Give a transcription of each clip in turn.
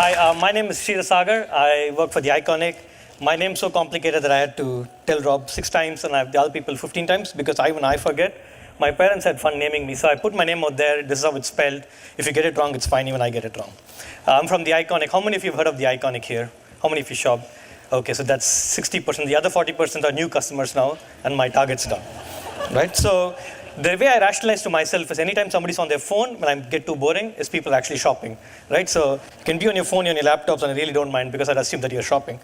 Hi, my name is Kshira Saagar. I work for the Iconic. My name's so complicated that I had to tell Rob 6 times and I have the other people 15 times because even I forget. My parents had fun naming me, so I put my name out there. This is how it's spelled. If you get it wrong, it's fine, even I get it wrong. I'm from the Iconic. How many of you have heard of the Iconic here? How many of you shop? Okay, so that's 60%. The other 40% are new customers now, and my target's done. Right? So the way I rationalize to myself is anytime somebody's on their phone, when I get too boring, is people actually shopping, right? So you can be on your phone, on your laptops, and I really don't mind because I'd assume that you're shopping.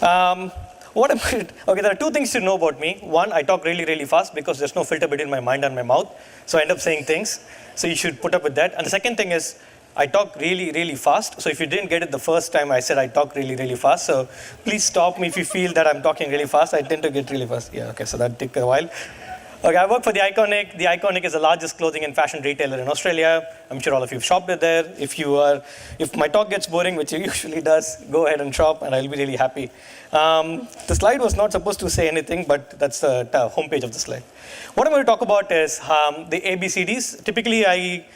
Okay, there are two things to know about me. One, I talk really, really fast because there's no filter between my mind and my mouth. So I end up saying things. So you should put up with that. And the second thing is, I talk really, really fast. So if you didn't get it the first time, I said I talk really, really fast. So please stop me if you feel that I'm talking really fast. I tend to get really fast. Yeah, okay, so that took a while. Okay, I work for the Iconic. The Iconic is the largest clothing and fashion retailer in Australia. I'm sure all of you have shopped there. If my talk gets boring, which it usually does, go ahead and shop, and I'll be really happy. The slide was not supposed to say anything, but that's the homepage of the slide. What I'm going to talk about is the ABCDs. Typically,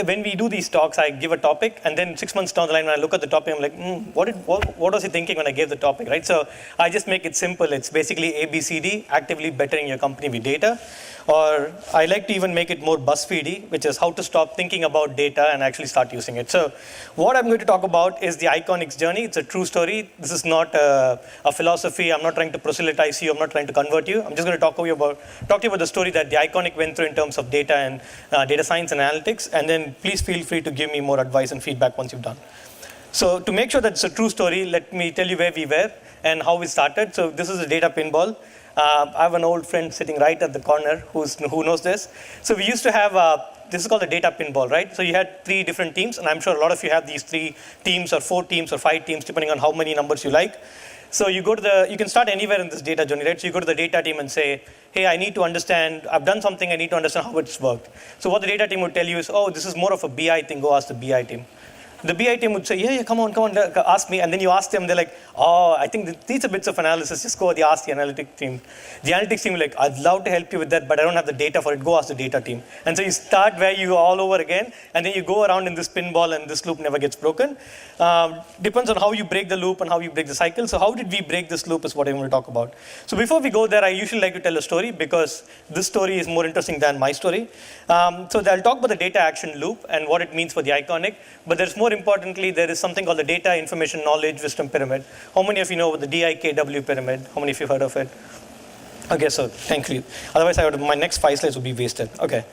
when we do these talks, I give a topic, and then 6 months down the line, when I look at the topic, I'm like, what was he thinking when I gave the topic, right? So I just make it simple. It's basically ABCD, actively bettering your company with data. Or I like to even make it more BuzzFeedy, which is how to stop thinking about data and actually start using it. So what I'm going to talk about is the Iconic's journey. It's a true story. This is not a philosophy. I'm not trying to proselytize you. I'm not trying to convert you. I'm just going to talk to you about the story that the Iconic went through in terms of data and data science and analytics. And then please feel free to give me more advice and feedback once you've done. So to make sure that it's a true story, let me tell you where we were and how we started. So this is a data pinball. I have an old friend sitting right at the corner who knows this. So we used to have, this is called the data pinball, right? So you had 3 different teams, and I'm sure a lot of you have these 3 teams or 4 teams or 5 teams, depending on how many numbers you like. So you can start anywhere in this data journey, right? So you go to the data team and say, hey, I need to understand, I've done something, I need to understand how it's worked. So what the data team would tell you is, oh, this is more of a BI thing, go ask the BI team. The BI team would say, yeah, come on, ask me. And then you ask them, they're like, oh, I think these are bits of analysis. Just go ask the analytics team. The analytics team will like, I'd love to help you with that, but I don't have the data for it. Go ask the data team. And so you start where you all over again, and then you go around in this pinball, and this loop never gets broken. Depends on how you break the loop and how you break the cycle. So how did we break this loop is what I'm going to talk about. So before we go there, I usually like to tell a story because this story is more interesting than my story. So I'll talk about the data action loop and what it means for the Iconic, but there's more importantly, there is something called the data information knowledge wisdom pyramid. How many of you know the DIKW pyramid? How many of you have heard of it? Okay, so thank you. Otherwise, my next 5 slides would be wasted. Okay,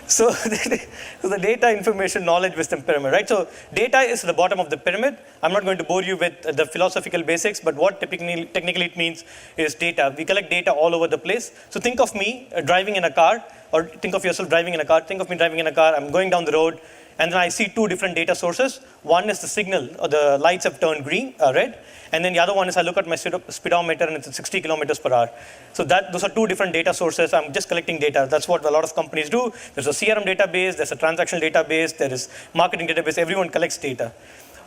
so the data information knowledge wisdom pyramid, right? So data is the bottom of the pyramid. I'm not going to bore you with the philosophical basics, but what technically it means is data. We collect data all over the place. So think of me driving in a car, or think of yourself driving in a car. Think of me driving in a car. I'm going down the road, and then I see 2 different data sources. One is the signal, or the lights have turned red. And then the other one is I look at my speedometer and it's at 60 kilometers per hour. So those are 2 different data sources. I'm just collecting data. That's what a lot of companies do. There's a CRM database, there's a transactional database, there is marketing database. Everyone collects data.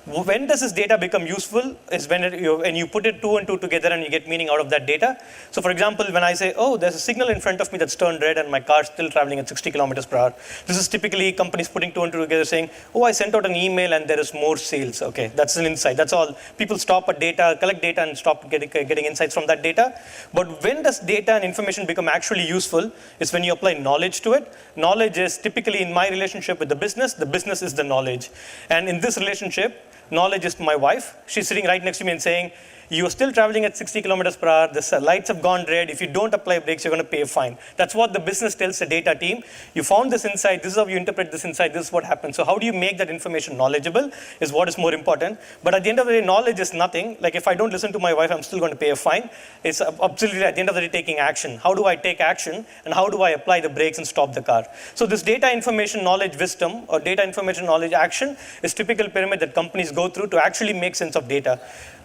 When does this data become useful is when you put it 2 and 2 together and you get meaning out of that data. So for example, when I say, oh, there's a signal in front of me that's turned red and my car's still traveling at 60 kilometers per hour. This is typically companies putting 2 and 2 together saying, oh, I sent out an email and there is more sales. Okay, that's an insight. That's all. People stop at data, collect data and stop getting insights from that data. But when does data and information become actually useful is when you apply knowledge to it. Knowledge is typically in my relationship with the business is the knowledge. And in this relationship, knowledge is my wife. She's sitting right next to me and saying, you are still traveling at 60 kilometers per hour. The lights have gone red. If you don't apply brakes, you're going to pay a fine. That's what the business tells the data team. You found this insight. This is how you interpret this insight. This is what happened. So how do you make that information knowledgeable is what is more important. But at the end of the day, knowledge is nothing. Like if I don't listen to my wife, I'm still going to pay a fine. It's absolutely at the end of the day taking action. How do I take action? And how do I apply the brakes and stop the car? So this data information knowledge wisdom or data information knowledge action is typical pyramid that companies go through to actually make sense of data.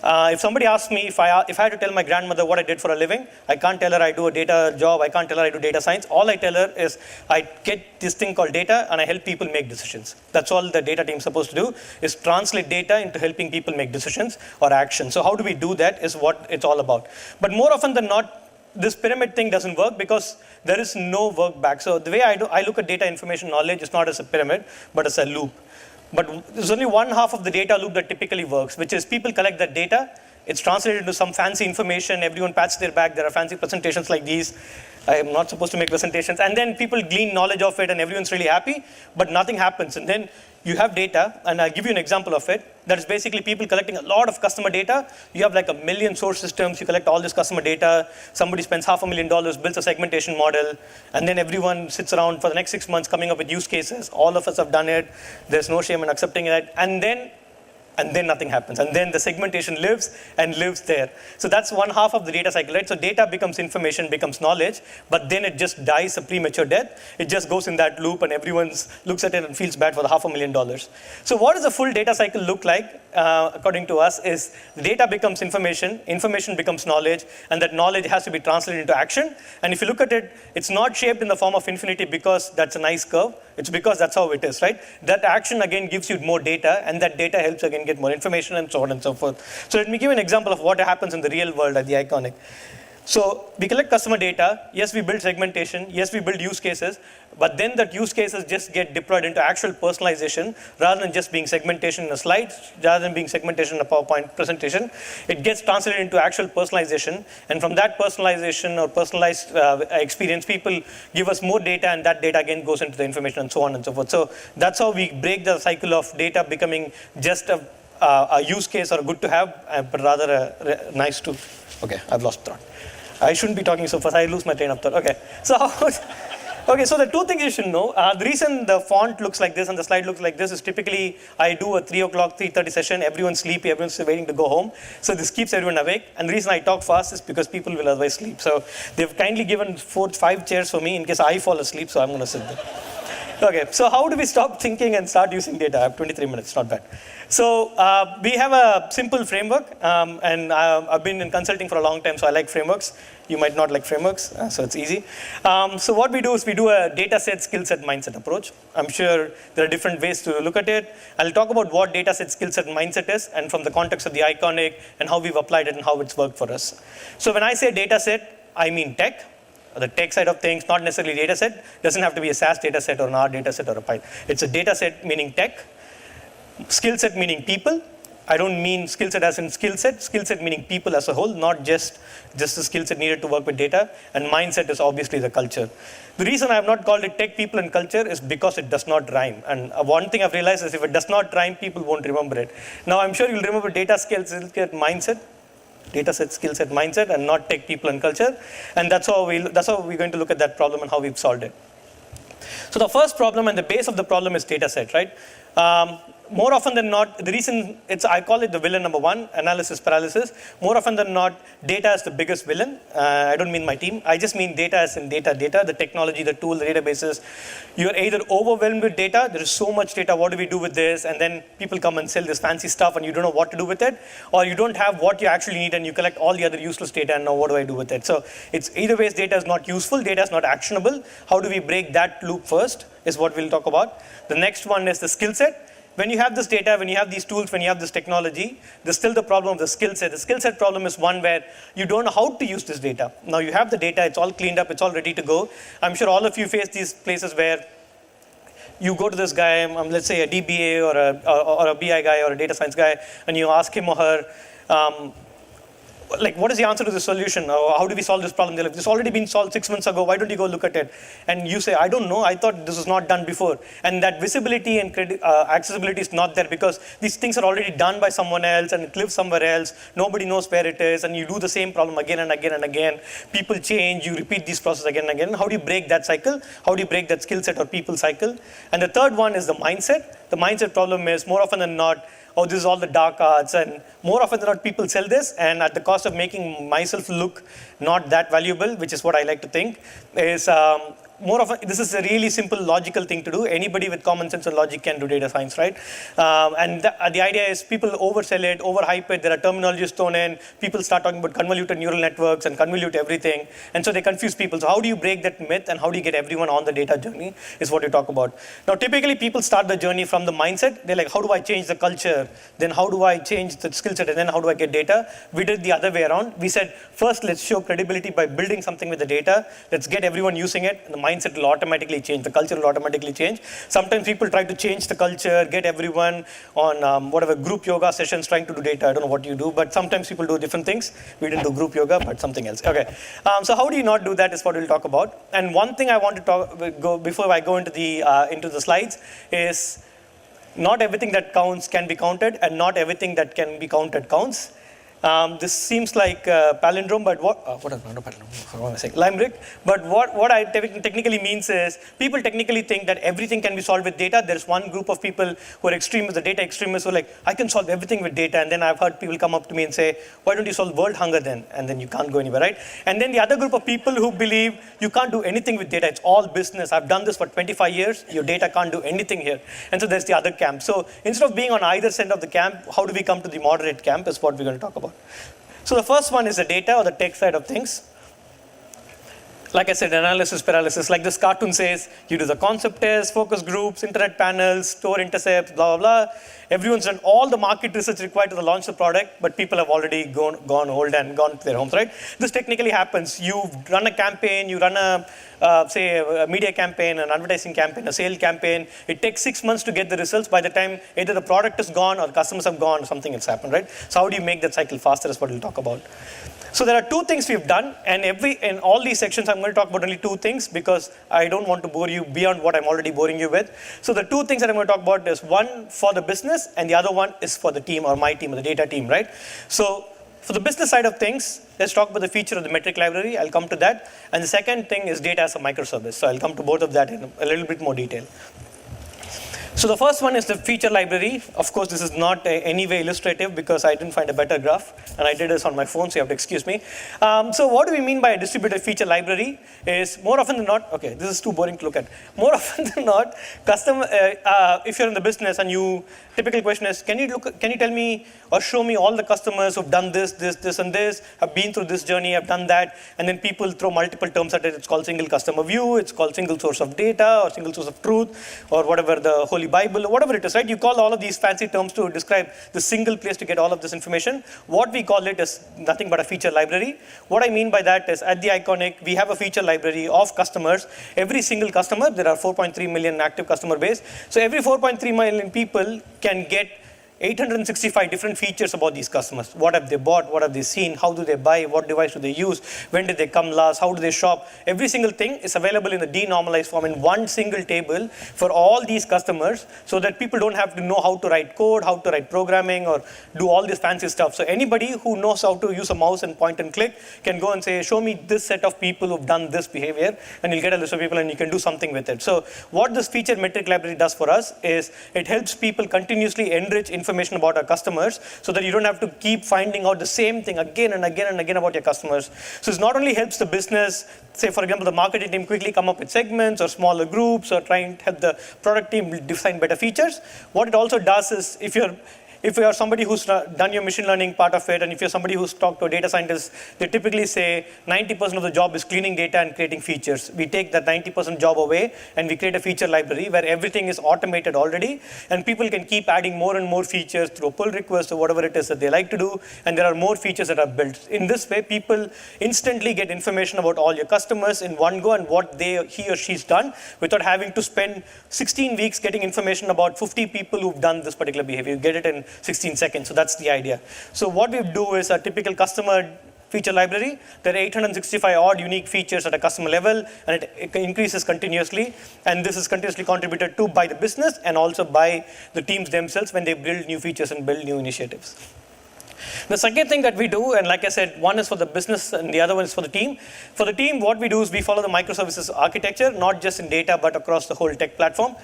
If somebody asks me if I had to tell my grandmother what I did for a living, I can't tell her I do a data job. I can't tell her I do data science. All I tell her is I get this thing called data and I help people make decisions. That's all the data team is supposed to do is translate data into helping people make decisions or action. So how do we do that is what it's all about. But more often than not, this pyramid thing doesn't work because there is no work back. So the way I look at data information knowledge is not as a pyramid, but as a loop. But there's only one half of the data loop that typically works, which is people collect that data, it's translated into some fancy information, everyone pats their back, there are fancy presentations like these. I am not supposed to make presentations. And then people glean knowledge of it and everyone's really happy, but nothing happens. And then you have data, and I'll give you an example of it. That is basically people collecting a lot of customer data. You have like 1 million source systems, you collect all this customer data, somebody spends $500,000, builds a segmentation model, and then everyone sits around for the next 6 months coming up with use cases. All of us have done it. There's no shame in accepting it. And then nothing happens. And then the segmentation lives and lives there. So that's one half of the data cycle, right? So data becomes information, becomes knowledge, but then it just dies a premature death. It just goes in that loop and everyone looks at it and feels bad for the $500,000. So what does a full data cycle look like, according to us, is data becomes information becomes knowledge, and that knowledge has to be translated into action. And if you look at it, it's not shaped in the form of infinity because that's a nice curve. It's because that's how it is, right? That action again gives you more data, and that data helps again get more information and so on and so forth. So let me give you an example of what happens in the real world at the Iconic. So we collect customer data, yes, we build segmentation, yes, we build use cases, but then that use cases just get deployed into actual personalization rather than just being segmentation in a slide, rather than being segmentation in a PowerPoint presentation. It gets translated into actual personalization, and from that personalization or personalized experience, people give us more data, and that data again goes into the information and so on and so forth. So that's how we break the cycle of data becoming just a use case or a good to have, but rather a nice to. Okay, I've lost thought. I shouldn't be talking so fast. I lose my train of thought. Okay, so the two things you should know. The reason the font looks like this and the slide looks like this is typically I do a 3 o'clock, 3:30 session. Everyone's sleepy. Everyone's waiting to go home. So this keeps everyone awake. And the reason I talk fast is because people will otherwise sleep. So they've kindly given 5 chairs for me in case I fall asleep. So I'm going to sit there. Okay, so how do we stop thinking and start using data? I have 23 minutes, not bad. So we have a simple framework, and I've been in consulting for a long time, so I like frameworks. You might not like frameworks, so it's easy. So what we do is we do a data set, skill set, mindset approach. I'm sure there are different ways to look at it. I'll talk about what data set, skill set, and mindset is, and from the context of the Iconic, and how we've applied it and how it's worked for us. So when I say data set, I mean tech. The tech side of things, not necessarily data set. Doesn't have to be a SaaS data set or an R data set or a Python. It's a data set meaning tech. Skill set meaning people. I don't mean skill set as in skill set meaning people as a whole, not just the skill set needed to work with data. And mindset is obviously the culture. The reason I have not called it tech, people, and culture is because it does not rhyme. And one thing I've realized is if it does not rhyme, people won't remember it. Now I'm sure you'll remember data, skill set, mindset. Data set, skill set, mindset, and not tech, people, and culture. And that's how we're going to look at that problem and how we've solved it. So the first problem and the base of the problem is data set, right? More often than not, the reason I call it the villain number one, analysis paralysis. More often than not, data is the biggest villain. I don't mean my team. I just mean data as in data, the technology, the tool, the databases. You're either overwhelmed with data, there is so much data, what do we do with this? And then people come and sell this fancy stuff and you don't know what to do with it. Or you don't have what you actually need and you collect all the other useless data and now what do I do with it? So it's either ways data is not useful, data is not actionable. How do we break that loop first is what we'll talk about. The next one is the skill set. When you have this data, when you have these tools, when you have this technology, there's still the problem of the skill set. The skill set problem is one where you don't know how to use this data. Now you have the data, it's all cleaned up, it's all ready to go. I'm sure all of you face these places where you go to this guy, let's say a DBA or a BI guy or a data science guy, and you ask him or her, like, what is the answer to the solution? Or how do we solve this problem? They're like, this already been solved 6 months ago. Why don't you go look at it? And you say, I don't know. I thought this was not done before. And that visibility and accessibility is not there because these things are already done by someone else and it lives somewhere else. Nobody knows where it is. And you do the same problem again and again and again. People change. You repeat this process again and again. How do you break that cycle? How do you break that skill set or people cycle? And the third one is the mindset. The mindset problem is more often than not, oh, this is all the dark arts, and more often than not, people sell this, and at the cost of making myself look not that valuable, which is what I like to think, is more often, this is a really simple logical thing to do. Anybody with common sense and logic can do data science, right? And the idea is people oversell it, overhype it, there are terminologies thrown in, people start talking about convoluted neural networks and convolute everything, and so they confuse people. So how do you break that myth and how do you get everyone on the data journey is what you talk about. Now, typically people start the journey from the mindset. They're like, how do I change the culture? Then how do I change the skill set? And then how do I get data? We did the other way around. We said, first, let's show credibility by building something with the data. Let's get everyone using it. And the mindset will automatically change. The culture will automatically change. Sometimes people try to change the culture, get everyone on whatever group yoga sessions trying to do data. I don't know what you do, but sometimes people do different things. We didn't do group yoga, but something else. Okay. So how do you not do that is what we'll talk about. And one thing I want to go before I go into the slides is not everything that counts can be counted, and not everything that can be counted counts. This seems like palindrome, but limerick. But what I technically means is people technically think that everything can be solved with data. There's one group of people who are extremists, the data extremists, who are like, I can solve everything with data. And then I've heard people come up to me and say, why don't you solve world hunger then? And then you can't go anywhere, right? And then the other group of people who believe you can't do anything with data. It's all business. I've done this for 25 years. Your data can't do anything here. And so there's the other camp. So instead of being on either side of the camp, how do we come to the moderate camp is what we're going to talk about. So the first one is the data or the tech side of things. Like I said, analysis paralysis. Like this cartoon says, you do the concept test, focus groups, internet panels, store intercepts, blah, blah, blah. Everyone's done all the market research required to launch the product, but people have already gone old and gone to their homes, right? This technically happens. You run a campaign, you run say a media campaign, an advertising campaign, a sale campaign. It takes 6 months to get the results. By the time either the product is gone or the customers have gone, or something has happened, right? So how do you make that cycle faster is what we'll talk about. So there are two things we've done, and in all these sections, I'm going to talk about only two things because I don't want to bore you beyond what I'm already boring you with. So the two things that I'm going to talk about is one for the business, and the other one is for the team or my team or the data team, right? So for the business side of things, let's talk about the feature of the metric library. I'll come to that. And the second thing is data as a microservice. So I'll come to both of that in a little bit more detail. So the first one is the feature library. Of course, this is not any way illustrative because I didn't find a better graph, and I did this on my phone, so you have to excuse me. So what do we mean by a distributed feature library? Is more often than not, okay, this is too boring to look at. More often than not, if you're in the business and typical question is, can you tell me or show me all the customers who've done this, and this, have been through this journey, have done that, and then people throw multiple terms at it. It's called single customer view, it's called single source of data, or single source of truth, or whatever, the Holy Bible, or whatever it is, right? You call all of these fancy terms to describe the single place to get all of this information. What we call it is nothing but a feature library. What I mean by that is at the Iconic, we have a feature library of customers. Every single customer, there are 4.3 million active customer base. So every 4.3 million people can get 865 different features about these customers. What have they bought? What have they seen? How do they buy? What device do they use? When did they come last? How do they shop? Every single thing is available in a denormalized form in one single table for all these customers so that people don't have to know how to write code, how to write programming, or do all this fancy stuff. So anybody who knows how to use a mouse and point and click can go and say, show me this set of people who've done this behavior, and you'll get a list of people and you can do something with it. So what this feature metric library does for us is it helps people continuously enrich information about our customers so that you don't have to keep finding out the same thing again and again and again about your customers. So it not only helps the business, say for example, the marketing team quickly come up with segments or smaller groups or trying to help the product team design better features. What it also does is if you are somebody who's done your machine learning part of it, and if you're somebody who's talked to a data scientist, they typically say 90% of the job is cleaning data and creating features. We take that 90% job away and we create a feature library where everything is automated already, and people can keep adding more and more features through a pull request or whatever it is that they like to do, and there are more features that are built. In this way, people instantly get information about all your customers in one go and what he or she's done without having to spend 16 weeks getting information about 50 people who've done this particular behavior. You get it in 16 seconds. So that's the idea. So what we do is a typical customer feature library. There are 865 odd unique features at a customer level, and it increases continuously. And this is continuously contributed to by the business and also by the teams themselves when they build new features and build new initiatives. The second thing that we do, and like I said, one is for the business and the other one is for the team. For the team, what we do is we follow the microservices architecture, not just in data, but across the whole tech platform.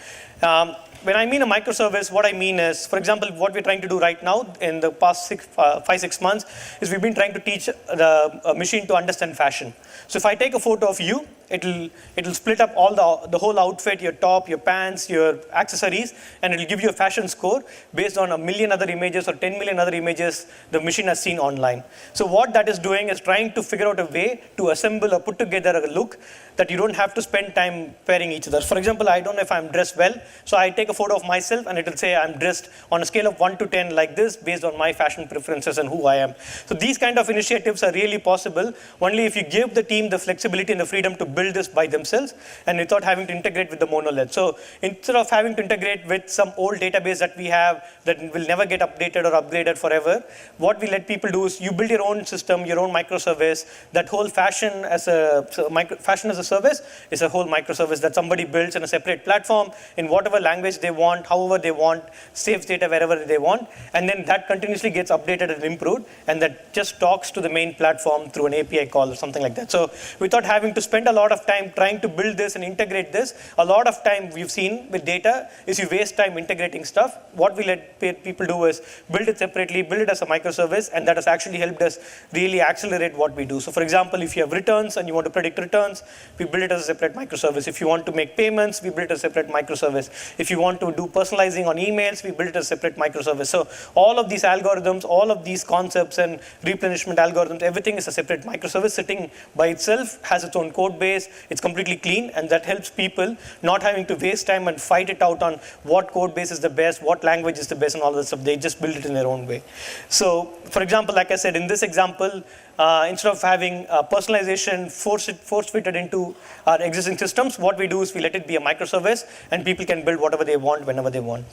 When I mean a microservice, what I mean is, for example, what we're trying to do right now in the past 5-6 months is we've been trying to teach the machine to understand fashion. So if I take a photo of you, it'll split up all the whole outfit, your top, your pants, your accessories, and it'll give you a fashion score based on 1 million other images or 10 million other images the machine has seen online. So what that is doing is trying to figure out a way to assemble or put together a look that you don't have to spend time pairing each other. For example, I don't know if I'm dressed well, so I take a photo of myself and it will say I'm dressed on a scale of 1 to 10 like this based on my fashion preferences and who I am. So these kind of initiatives are really possible only if you give the team the flexibility and the freedom to build this by themselves and without having to integrate with the monolith. So instead of having to integrate with some old database that we have that will never get updated or upgraded forever, what we let people do is you build your own system, your own microservice. That whole fashion as a service is a whole microservice that somebody builds in a separate platform in whatever language they want, however they want, saves data wherever they want, and then that continuously gets updated and improved, and that just talks to the main platform through an API call or something like that. So without having to spend a lot of time trying to build this and integrate this, a lot of time we've seen with data is you waste time integrating stuff. What we let people do is build it separately, build it as a microservice, and that has actually helped us really accelerate what we do. So for example, if you have returns and you want to predict returns, we build it as a separate microservice. If you want to make payments, we build it as a separate microservice. If you want to do personalizing on emails, we build it as a separate microservice. So all of these algorithms, all of these concepts and replenishment algorithms, everything is a separate microservice sitting by itself, has its own code base, it's completely clean, and that helps people not having to waste time and fight it out on what code base is the best, what language is the best, and all that stuff. They just build it in their own way. So for example, like I said, in this example, instead of having personalization force-fitted into our existing systems, what we do is we let it be a microservice, and people can build whatever they want, whenever they want.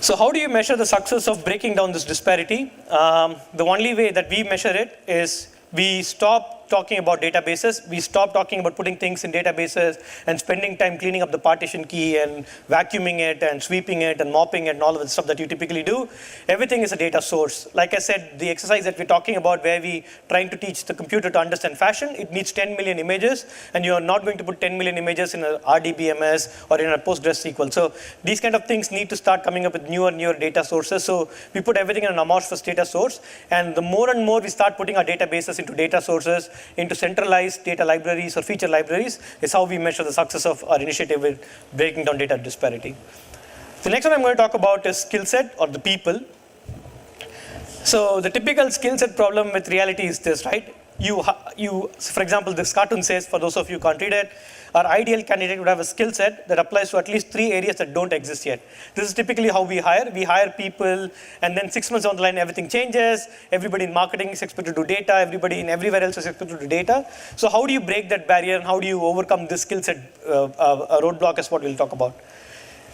So how do you measure the success of breaking down this disparity? The only way that we measure it is we stop talking about databases. We stop talking about putting things in databases and spending time cleaning up the partition key and vacuuming it and sweeping it and mopping it and all of the stuff that you typically do. Everything is a data source. Like I said, the exercise that we're talking about where we trying to teach the computer to understand fashion, it needs 10 million images, and you're not going to put 10 million images in a RDBMS or in a PostgreSQL. So these kind of things need to start coming up with newer data sources. So we put everything in an amorphous data source, and the more and more we start putting our databases into data sources, into centralized data libraries or feature libraries, is how we measure the success of our initiative with breaking down data disparity. The next one I'm going to talk about is skill set or the people. So the typical skill set problem with reality is this, right? For example, this cartoon says, for those of you who can't read it, our ideal candidate would have a skill set that applies to at least 3 areas that don't exist yet. This is typically how we hire. We hire people, and then 6 months down the line, everything changes. Everybody in marketing is expected to do data. Everybody in everywhere else is expected to do data. So how do you break that barrier, and how do you overcome this skill set roadblock is what we'll talk about.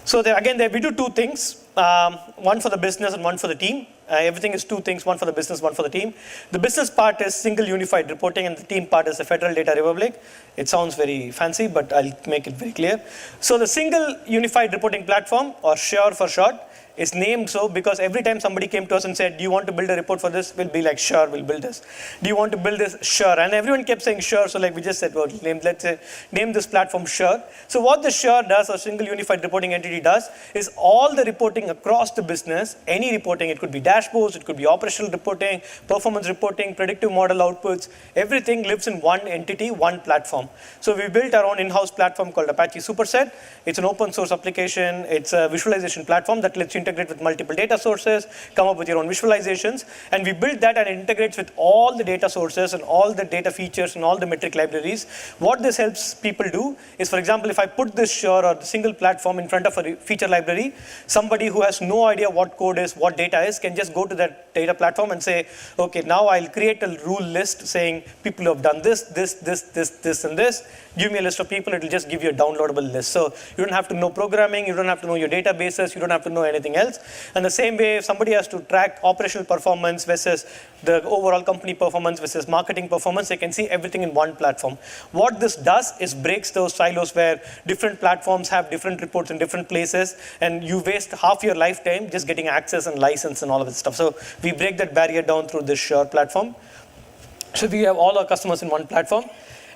So we do 2 things, one for the business and one for the team. Everything is 2 things, one for the business, one for the team. The business part is single unified reporting, and the team part is the Federal Data Republic. It sounds very fancy, but I'll make it very clear. So the single unified reporting platform, or SURE for short, is named so because every time somebody came to us and said, do you want to build a report for this? We'll be like, sure, we'll build this. Do you want to build this? Sure. And everyone kept saying sure, so like we just said, well, let's say, name this platform SURE. So what the SURE does, or single unified reporting entity does, is all the reporting across the business, any reporting, it could be dashboards, it could be operational reporting, performance reporting, predictive model outputs, everything lives in one entity, one platform. So we built our own in-house platform called Apache Superset. It's an open source application. It's a visualization platform that lets you integrate with multiple data sources, come up with your own visualizations, and we built that, and it integrates with all the data sources and all the data features and all the metric libraries. What this helps people do is, for example, if I put this SURE or the single platform in front of a feature library, somebody who has no idea what code is, what data is, can just go to that data platform and say, okay, now I'll create a rule list saying people who have done this, and this. Give me a list of people, it'll just give you a downloadable list. So you don't have to know programming, you don't have to know your databases, you don't have to know anything else. And the same way, if somebody has to track operational performance versus the overall company performance versus marketing performance, they can see everything in one platform. What this does is breaks those silos where different platforms have different reports in different places, and you waste half your lifetime just getting access and license and all of that stuff. So we break that barrier down through this SURE platform. So we have all our customers in one platform.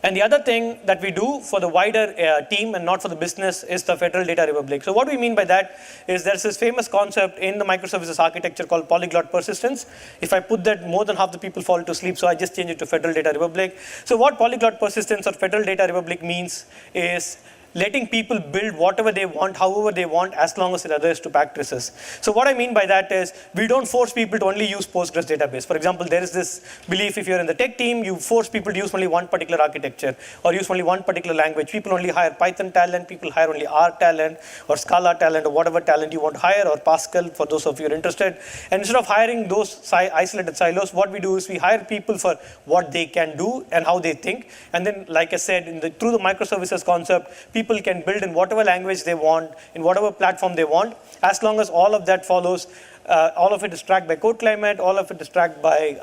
And the other thing that we do for the wider team and not for the business is the Federal Data Republic. So what we mean by that is there's this famous concept in the microservices architecture called polyglot persistence. If I put that, more than half the people fall to sleep, so I just change it to Federal Data Republic. So what polyglot persistence or Federal Data Republic means is letting people build whatever they want, however they want, as long as it adheres to practices. So what I mean by that is, we don't force people to only use Postgres database. For example, there is this belief, if you're in the tech team, you force people to use only one particular architecture, or use only one particular language. People only hire Python talent, people hire only R talent, or Scala talent, or whatever talent you want to hire, or Pascal, for those of you who are interested. And instead of hiring those isolated silos, what we do is we hire people for what they can do and how they think. And then, like I said, through the microservices concept, people can build in whatever language they want, in whatever platform they want, as long as all of that follows, all of it is tracked by code climate, all of it is tracked by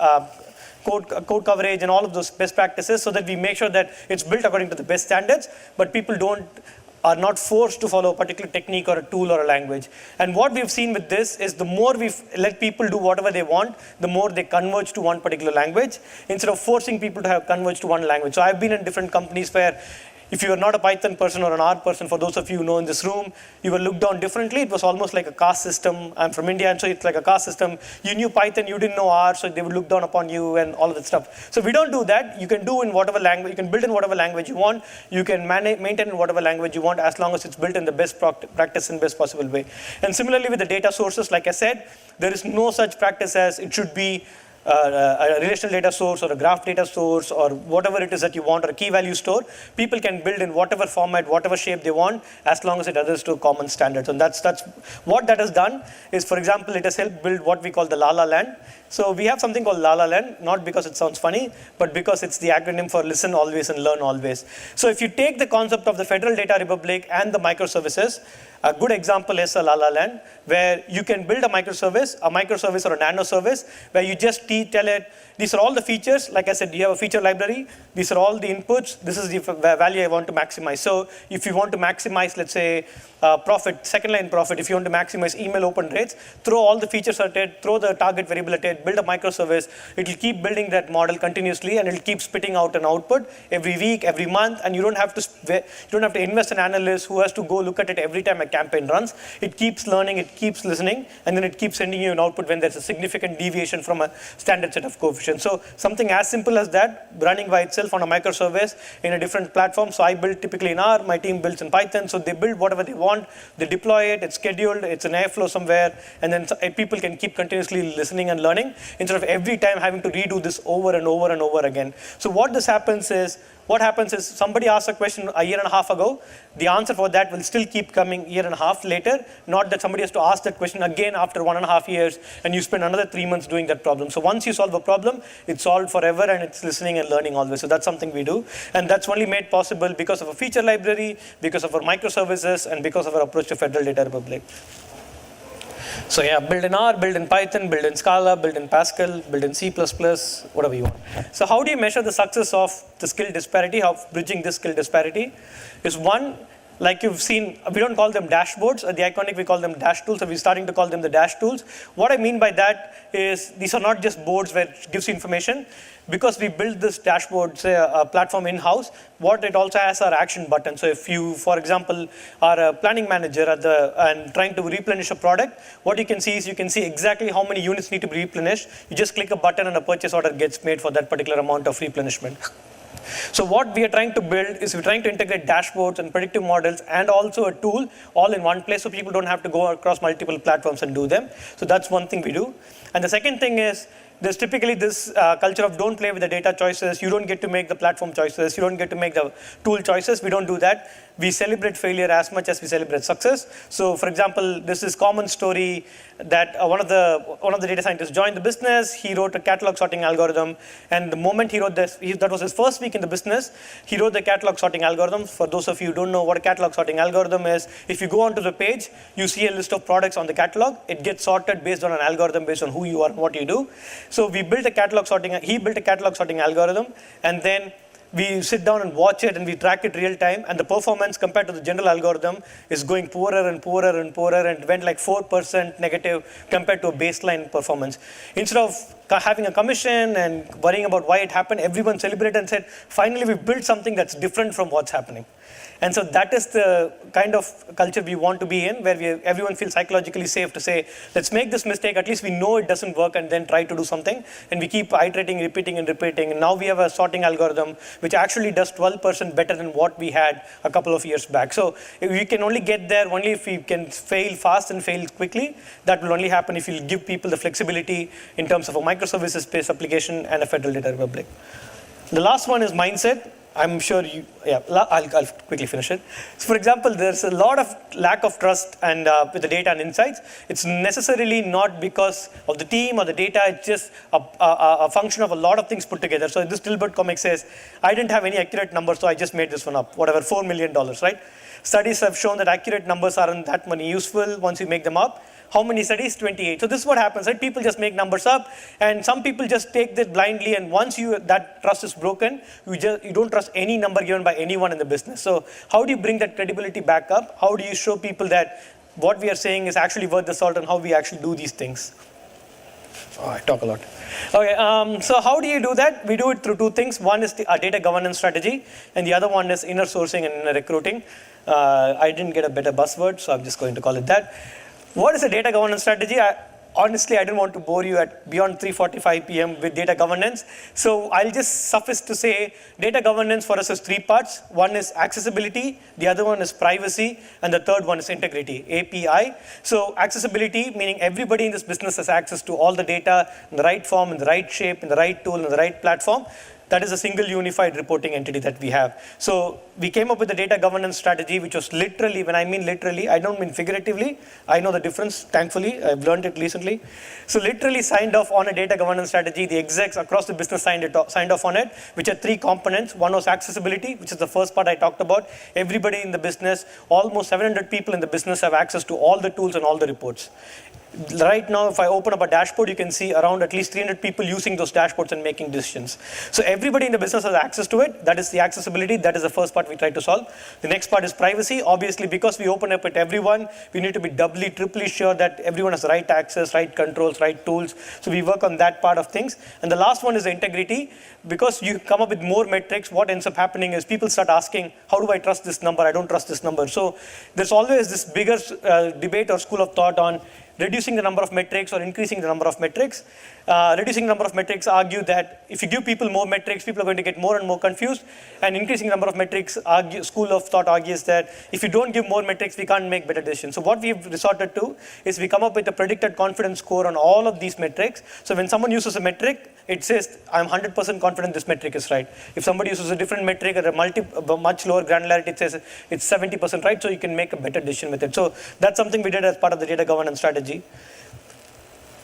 code coverage and all of those best practices, so that we make sure that it's built according to the best standards, but people are not forced to follow a particular technique or a tool or a language. And what we've seen with this is, the more we let people do whatever they want, the more they converge to one particular language, instead of forcing people to have converged to one language. So I've been in different companies where, if you are not a Python person or an R person, for those of you who know in this room, you were looked down differently. It was almost like a caste system. I'm from India, and so it's like a caste system. You knew Python, you didn't know R, so they would look down upon you and all of that stuff. So we don't do that. You can do in whatever language, you can build in whatever language you want. You can maintain in whatever language you want, as long as it's built in the best practice and best possible way. And similarly with the data sources, like I said, there is no such practice as it should be a relational data source or a graph data source or whatever it is that you want, or a key value store. People can build in whatever format, whatever shape they want, as long as it adheres to common standards. And that's what that has done is, for example, it has helped build what we call the La La Land. So we have something called La La Land, not because it sounds funny, but because it's the acronym for listen always and learn always. So if you take the concept of the Federal Data Republic and the microservices, a good example is a La La Land, where you can build a microservice or a nano service, where you just tell it, these are all the features. Like I said, you have a feature library. These are all the inputs. This is the value I want to maximize. So if you want to maximize, let's say, profit, second line profit, if you want to maximize email open rates, throw all the features at it, throw the target variable at it, build a microservice. It will keep building that model continuously, and it will keep spitting out an output every week, every month, and you don't have to invest an analyst who has to go look at it every time a campaign runs. It keeps learning, it keeps listening, and then it keeps sending you an output when there's a significant deviation from a standard set of coefficients. So something as simple as that, running by itself on a microservice in a different platform. So I build typically in R, my team builds in Python. So they build whatever they want, they deploy it, it's scheduled, it's an Airflow somewhere, and then people can keep continuously listening and learning, instead of every time having to redo this over and over and over again. So what happens is somebody asked a question a year and a half ago, the answer for that will still keep coming year and a half later, not that somebody has to ask that question again after 1.5 years, and you spend another 3 months doing that problem. So once you solve a problem, it's solved forever, and it's listening and learning always. So that's something we do, and that's only made possible because of a feature library, because of our microservices, and because of our approach to Federal Data Republic. So yeah, build in R, build in Python, build in Scala, build in Pascal, build in C++, whatever you want. So how do you measure the success of the skill disparity, of bridging this skill disparity? Is one, like you've seen, we don't call them dashboards. At the Iconic, we call them dash tools. So we're starting to call them the dash tools. What I mean by that is, these are not just boards where it gives you information. Because we built this dashboard, say a platform in-house, what it also has are action buttons. So if you, for example, are a planning manager and trying to replenish a product, what you can see is, you can see exactly how many units need to be replenished. You just click a button and a purchase order gets made for that particular amount of replenishment. So what we are trying to build is, we're trying to integrate dashboards and predictive models and also a tool all in one place, so people don't have to go across multiple platforms and do them. So that's one thing we do. And the second thing is, there's typically this culture of don't play with the data choices. You don't get to make the platform choices. You don't get to make the tool choices. We don't do that. We celebrate failure as much as we celebrate success. So for example, this is common story that one of the data scientists joined the business. He wrote a catalog sorting algorithm. And the moment he wrote this, that was his first week in the business, he wrote the catalog sorting algorithm. For those of you who don't know what a catalog sorting algorithm is, if you go onto the page, you see a list of products on the catalog. It gets sorted based on an algorithm based on who you are and what you do. So he built a catalog sorting algorithm, and then we sit down and watch it, and we track it real time, and the performance compared to the general algorithm is going poorer and poorer and poorer, and it went like 4% negative compared to a baseline performance. Instead of having a commission and worrying about why it happened, everyone celebrated and said, finally we built something that's different from what's happening. And so that is the kind of culture we want to be in, where everyone feels psychologically safe to say, let's make this mistake, at least we know it doesn't work, and then try to do something. And we keep iterating, repeating, and repeating. And now we have a sorting algorithm, which actually does 12% better than what we had a couple of years back. So we can only get there only if we can fail fast and fail quickly. That will only happen if you give people the flexibility in terms of a microservices-based application and a federal data republic. The last one is mindset. I'm sure I'll quickly finish it. So for example, there's a lot of lack of trust and with the data and insights. It's necessarily not because of the team or the data, it's just a function of a lot of things put together. So this Dilbert comic says, I didn't have any accurate numbers, so I just made this one up, whatever, $4 million, right? Studies have shown that accurate numbers aren't that many useful once you make them up. How many studies? 28. So this is what happens, right? People just make numbers up, and some people just take that blindly, and once that trust is broken, you don't trust any number given by anyone in the business. So how do you bring that credibility back up? How do you show people that what we are saying is actually worth the salt and how we actually do these things? Oh, I talk a lot. Okay, so how do you do that? We do it through two things. One is our data governance strategy, and the other one is inner sourcing and inner recruiting. I didn't get a better buzzword, so I'm just going to call it that. What is a data governance strategy? Honestly, I didn't want to bore you at beyond 3:45 p.m. with data governance. So I'll just suffice to say data governance for us is three parts. One is accessibility, the other one is privacy, and the third one is integrity, API. So accessibility, meaning everybody in this business has access to all the data in the right form, in the right shape, in the right tool, in the right platform. That is a single unified reporting entity that we have. So we came up with a data governance strategy, which was literally, when I mean literally, I don't mean figuratively. I know the difference, thankfully. I've learned it recently. So literally signed off on a data governance strategy. The execs across the business signed off on it, which are three components. One was accessibility, which is the first part I talked about. Everybody in the business, almost 700 people in the business have access to all the tools and all the reports. Right now, if I open up a dashboard, you can see around at least 300 people using those dashboards and making decisions. So everybody in the business has access to it. That is the accessibility. That is the first part we try to solve. The next part is privacy. Obviously, because we open up it everyone, we need to be doubly, triply sure that everyone has right access, right controls, right tools. So we work on that part of things. And the last one is the integrity. Because you come up with more metrics, what ends up happening is people start asking, how do I trust this number? I don't trust this number. So there's always this bigger debate or school of thought on reducing the number of metrics or increasing the number of metrics. Reducing the number of metrics argue that if you give people more metrics, people are going to get more and more confused. And increasing the number of metrics, school of thought argues that if you don't give more metrics, we can't make better decisions. So what we've resorted to is we come up with a predicted confidence score on all of these metrics. So when someone uses a metric, it says, I'm 100% confident this metric is right. If somebody uses a different metric at a much lower granularity, it says it's 70% right, so you can make a better decision with it. So that's something we did as part of the data governance strategy.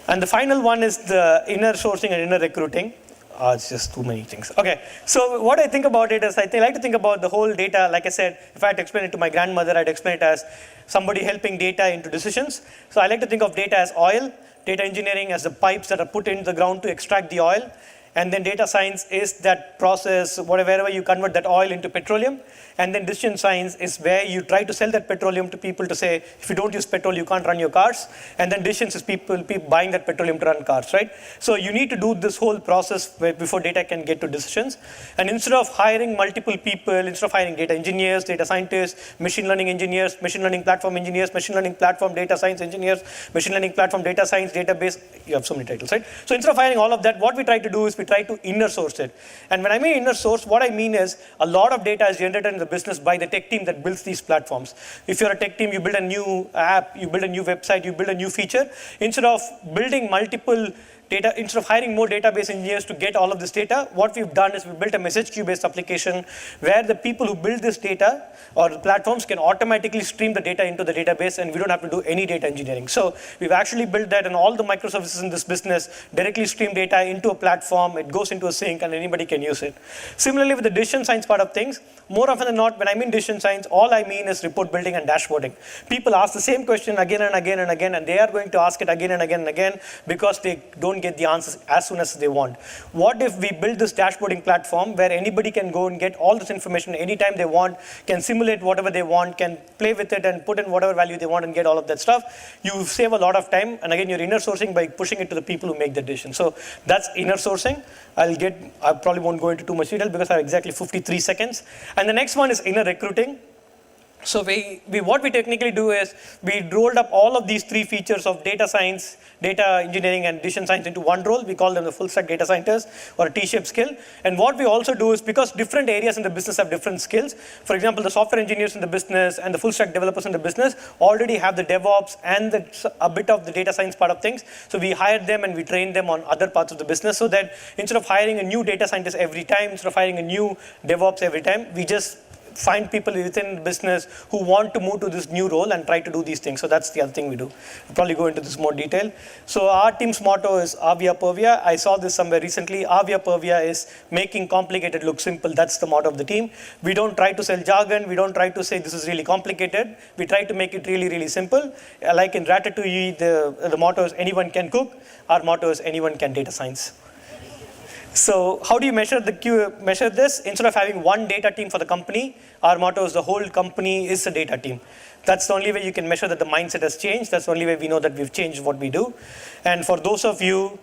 And the final one is the inner sourcing and inner recruiting. It's just too many things. Okay, so what I think about it is I like to think about the whole data. Like I said, if I had to explain it to my grandmother, I'd explain it as somebody helping data into decisions. So I like to think of data as oil, data engineering as the pipes that are put into the ground to extract the oil. And then data science is that process, wherever you convert that oil into petroleum. And then decision science is where you try to sell that petroleum to people to say, if you don't use petrol, you can't run your cars. And then decisions is people buying that petroleum to run cars, right? So you need to do this whole process before data can get to decisions. And instead of hiring multiple people, instead of hiring data engineers, data scientists, machine learning engineers, machine learning platform engineers, machine learning platform data science engineers, machine learning platform data science database, you have so many titles, right? So instead of hiring all of that, what we try to do is we try to inner source it. And when I mean inner source, what I mean is a lot of data is generated in the business by the tech team that builds these platforms. If you're a tech team, you build a new app, you build a new website, you build a new feature. Instead of building multiple data, instead of hiring more database engineers to get all of this data, what we've done is we built a message queue-based application where the people who build this data or the platforms can automatically stream the data into the database, and we don't have to do any data engineering. So we've actually built that, and all the microservices in this business directly stream data into a platform. It goes into a sink, and anybody can use it. Similarly, with the decision science part of things, more often than not, when I mean decision science, all I mean is report building and dashboarding. People ask the same question again and again and again, and they are going to ask it again and again and again because they don't get the answers as soon as they want. What if we build this dashboarding platform where anybody can go and get all this information anytime they want, can simulate whatever they want, can play with it and put in whatever value they want and get all of that stuff? You save a lot of time, and again, you're inner sourcing by pushing it to the people who make the decision. So that's inner sourcing. I probably won't go into too much detail because I have exactly 53 seconds. And the next one is inner recruiting. So what we technically do is we rolled up all of these three features of data science, data engineering, and decision science into one role. We call them the full stack data scientist or a T-shaped skill. And what we also do is, because different areas in the business have different skills, for example, the software engineers in the business and the full stack developers in the business already have the DevOps and a bit of the data science part of things. So we hire them and we train them on other parts of the business, so that instead of hiring a new data scientist every time, instead of hiring a new DevOps every time, we just find people within the business who want to move to this new role and try to do these things. So that's the other thing we do. We'll probably go into this more detail. So our team's motto is Avia Pervia. I saw this somewhere recently. Avia Pervia is making complicated look simple. That's the motto of the team. We don't try to sell jargon. We don't try to say this is really complicated. We try to make it really, really simple. Like in Ratatouille, the motto is anyone can cook. Our motto is anyone can data science. So how do you measure this? Instead of having one data team for the company, our motto is the whole company is a data team. That's the only way you can measure that the mindset has changed. That's the only way we know that we've changed what we do. And for those of you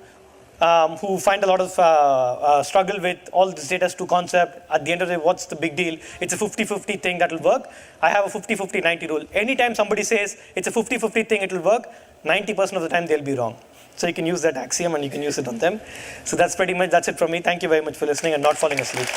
who find a lot of struggle with all this data as two concept, at the end of the day, what's the big deal? It's a 50-50 thing that will work. I have a 50-50-90 rule. Anytime somebody says it's a 50-50 thing, it will work, 90% of the time they'll be wrong. So you can use that axiom and you can use it on them. So that's it from me. Thank you very much for listening and not falling asleep.